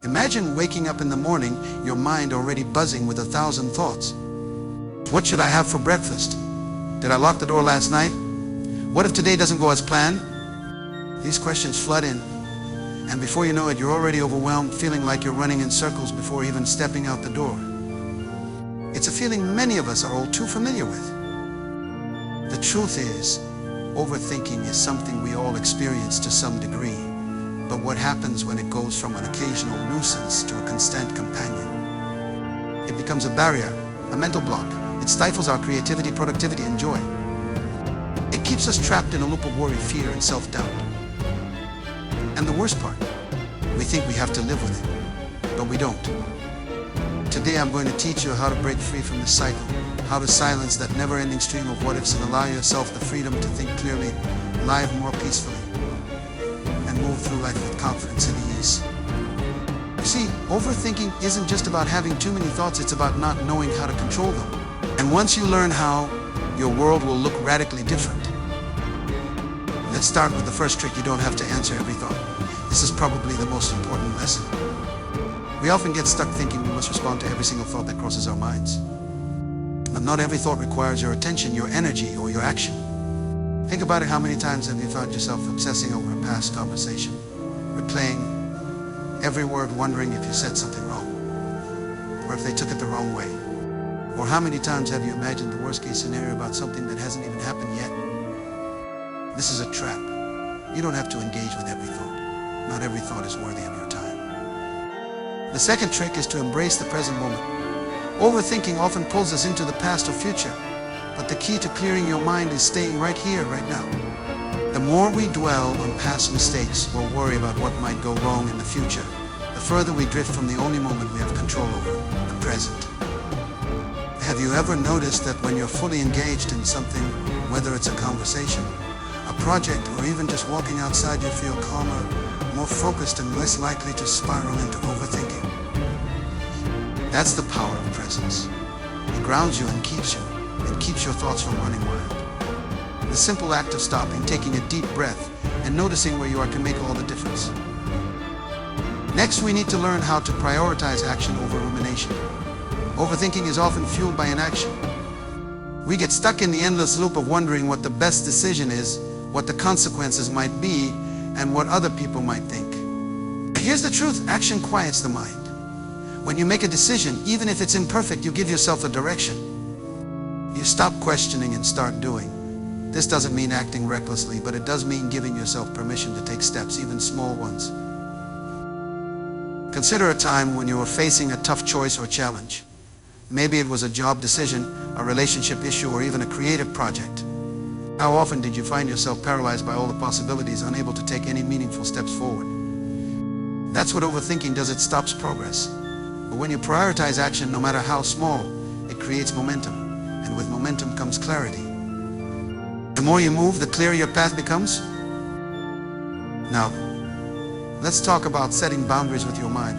Imagine waking up in the morning, your mind already buzzing with 1,000 thoughts. What should I have for breakfast? Did I lock the door last night? What if today doesn't go as planned? These questions flood in, and before you know it, you're already overwhelmed, feeling like you're running in circles before even stepping out the door. It's a feeling many of us are all too familiar with. The truth is, overthinking is something we all experience to some degree. But what happens when it goes from an occasional nuisance to a constant companion? It becomes a barrier, a mental block. It stifles our creativity, productivity, and joy. It keeps us trapped in a loop of worry, fear, and self-doubt. And the worst part, we think we have to live with it, but we don't. Today I'm going to teach you how to break free from this cycle, how to silence that never-ending stream of what-ifs and allow yourself the freedom to think clearly, live more peacefully, and move through life with confidence and ease. You see, overthinking isn't just about having too many thoughts, it's about not knowing how to control them. And once you learn how, your world will look radically different. Let's start with the first trick. You don't have to answer every thought. This is probably the most important lesson. We often get stuck thinking we must respond to every single thought that crosses our minds. But not every thought requires your attention, your energy, or your action. Think about it. How many times have you found yourself obsessing over a past conversation, replaying every word, wondering if you said something wrong, or if they took it the wrong way? Or how many times have you imagined the worst-case scenario about something that hasn't even happened yet? This is a trap. You don't have to engage with every thought. Not every thought is worthy of your time. The second trick is to embrace the present moment. Overthinking often pulls us into the past or future, but the key to clearing your mind is staying right here, right now. The more we dwell on past mistakes or worry about what might go wrong in the future, the further we drift from the only moment we have control over, the present. Have you ever noticed that when you're fully engaged in something, whether it's a conversation, a project, or even just walking outside, you feel calmer, more focused, and less likely to spiral into overthinking? That's the power of presence. It grounds you and keeps you. It keeps your thoughts from running wild. The simple act of stopping, taking a deep breath, and noticing where you are can make all the difference. Next, we need to learn how to prioritize action over rumination. Overthinking is often fueled by inaction. We get stuck in the endless loop of wondering what the best decision is, what the consequences might be, and what other people might think. Here's the truth: action quiets the mind. When you make a decision, even if it's imperfect, you give yourself a direction. You stop questioning and start doing. This doesn't mean acting recklessly, but it does mean giving yourself permission to take steps, even small ones. Consider a time when you were facing a tough choice or challenge. Maybe it was a job decision, a relationship issue, or even a creative project. How often did you find yourself paralyzed by all the possibilities, unable to take any meaningful steps forward? That's what overthinking does. It stops progress. But when you prioritize action, no matter how small, it creates momentum. And with momentum comes clarity. The more you move, the clearer your path becomes. Now, let's talk about setting boundaries with your mind.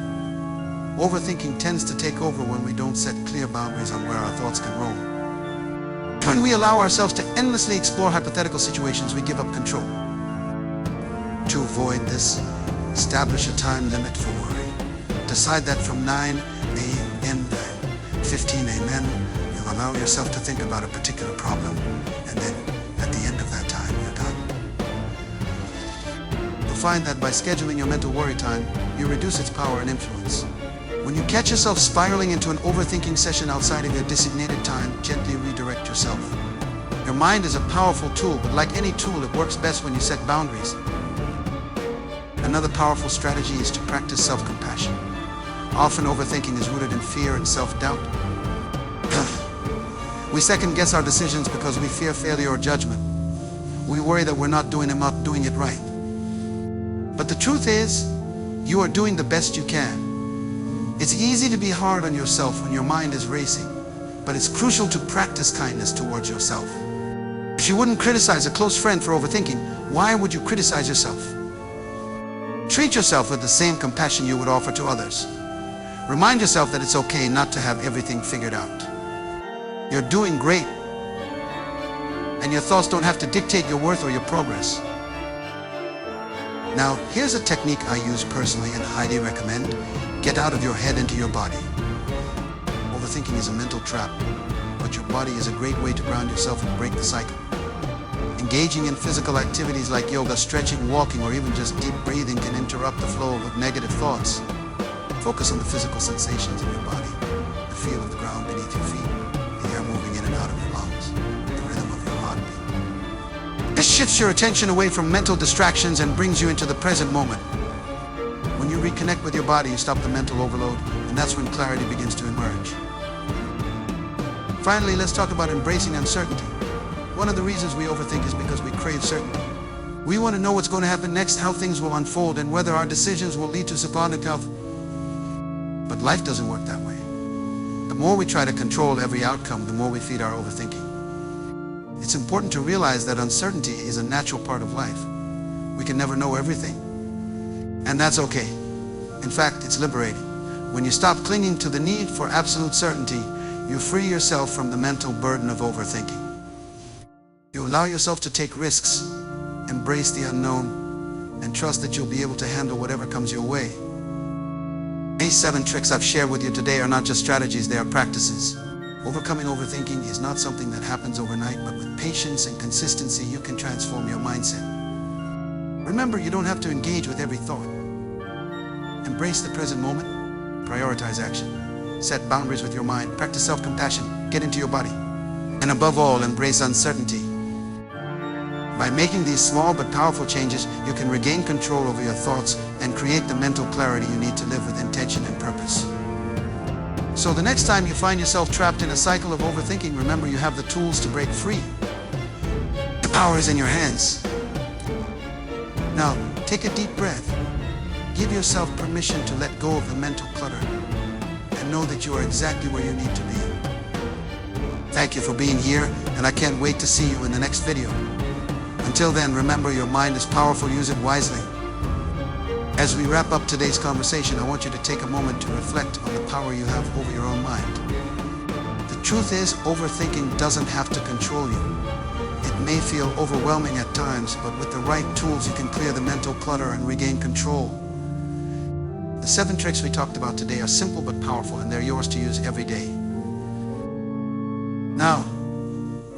Overthinking tends to take over when we don't set clear boundaries on where our thoughts can roam. When we allow ourselves to endlessly explore hypothetical situations, we give up control. To avoid this, establish a time limit for worry. Decide that from 9 a.m. to 15 a.m. you'll allow yourself to think about a particular problem, and then at the end of that time, you're done. You'll find that by scheduling your mental worry time, you reduce its power and influence. When you catch yourself spiraling into an overthinking session outside of your designated time, gently redirect yourself. Your mind is a powerful tool, but like any tool, it works best when you set boundaries. Another powerful strategy is to practice self-compassion. Often overthinking is rooted in fear and self-doubt. We second-guess our decisions because we fear failure or judgment. We worry that we're not doing it right. But the truth is, you are doing the best you can. It's easy to be hard on yourself when your mind is racing, but it's crucial to practice kindness towards yourself. If you wouldn't criticize a close friend for overthinking, why would you criticize yourself? Treat yourself with the same compassion you would offer to others. Remind yourself that it's okay not to have everything figured out. You're doing great, and your thoughts don't have to dictate your worth or your progress. Now, here's a technique I use personally and highly recommend. Get out of your head into your body. Overthinking is a mental trap, but your body is a great way to ground yourself and break the cycle. Engaging in physical activities like yoga, stretching, walking, or even just deep breathing can interrupt the flow of negative thoughts. Focus on the physical sensations in your body, the feel of the ground beneath your feet, the air moving in and out of your lungs, the rhythm of your heartbeat. This shifts your attention away from mental distractions and brings you into the present moment. When you reconnect with your body, you stop the mental overload, and that's when clarity begins to emerge. Finally, let's talk about embracing uncertainty. One of the reasons we overthink is because we crave certainty. We want to know what's going to happen next, how things will unfold, and whether our decisions will lead to survival health. But life doesn't work that way. The more we try to control every outcome, the more we feed our overthinking. It's important to realize that uncertainty is a natural part of life. We can never know everything. And that's okay. In fact, it's liberating. When you stop clinging to the need for absolute certainty, you free yourself from the mental burden of overthinking. You allow yourself to take risks, embrace the unknown, and trust that you'll be able to handle whatever comes your way. These 7 tricks I've shared with you today are not just strategies, they are practices. Overcoming overthinking is not something that happens overnight, but with patience and consistency, you can transform your mindset. Remember, you don't have to engage with every thought. Embrace the present moment, prioritize action, set boundaries with your mind, practice self-compassion, get into your body, and above all, embrace uncertainty. By making these small but powerful changes, you can regain control over your thoughts and create the mental clarity you need to live with intention and purpose. So the next time you find yourself trapped in a cycle of overthinking, remember you have the tools to break free. The power is in your hands. Now, take a deep breath. Give yourself permission to let go of the mental clutter and know that you are exactly where you need to be. Thank you for being here, and I can't wait to see you in the next video. Until then, remember, your mind is powerful, use it wisely. As we wrap up today's conversation, I want you to take a moment to reflect on the power you have over your own mind. The truth is, overthinking doesn't have to control you. It may feel overwhelming at times, but with the right tools, you can clear the mental clutter and regain control. The 7 tricks we talked about today are simple but powerful, and they're yours to use every day. Now,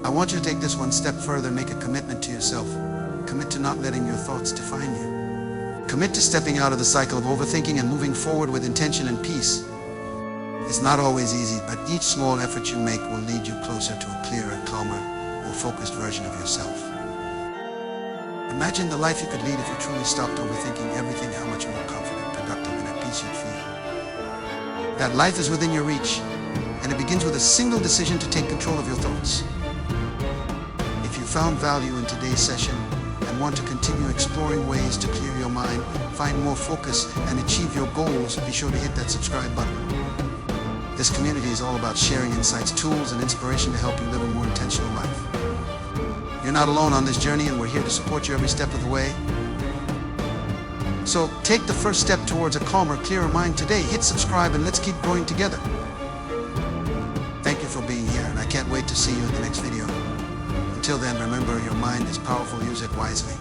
I want you to take this one step further and make a commitment to yourself. Commit to not letting your thoughts define you. Commit to stepping out of the cycle of overthinking and moving forward with intention and peace. It's not always easy, but each small effort you make will lead you closer to a clearer, calmer, more focused version of yourself. Imagine the life you could lead if you truly stopped overthinking everything, how much more confident, productive, and at peace you'd feel. That life is within your reach, and it begins with a single decision to take control of your thoughts. If you found value in today's session and want to continue exploring ways to clear your mind, find more focus, and achieve your goals, be sure to hit that subscribe button. This community is all about sharing insights, tools, and inspiration to help you live a more intentional life. You're not alone on this journey, and we're here to support you every step of the way. So take the first step towards a calmer, clearer mind today. Hit subscribe and let's keep growing together. Thank you for being here, and I can't wait to see you in the next video. Until then, remember, your mind is powerful, use it wisely.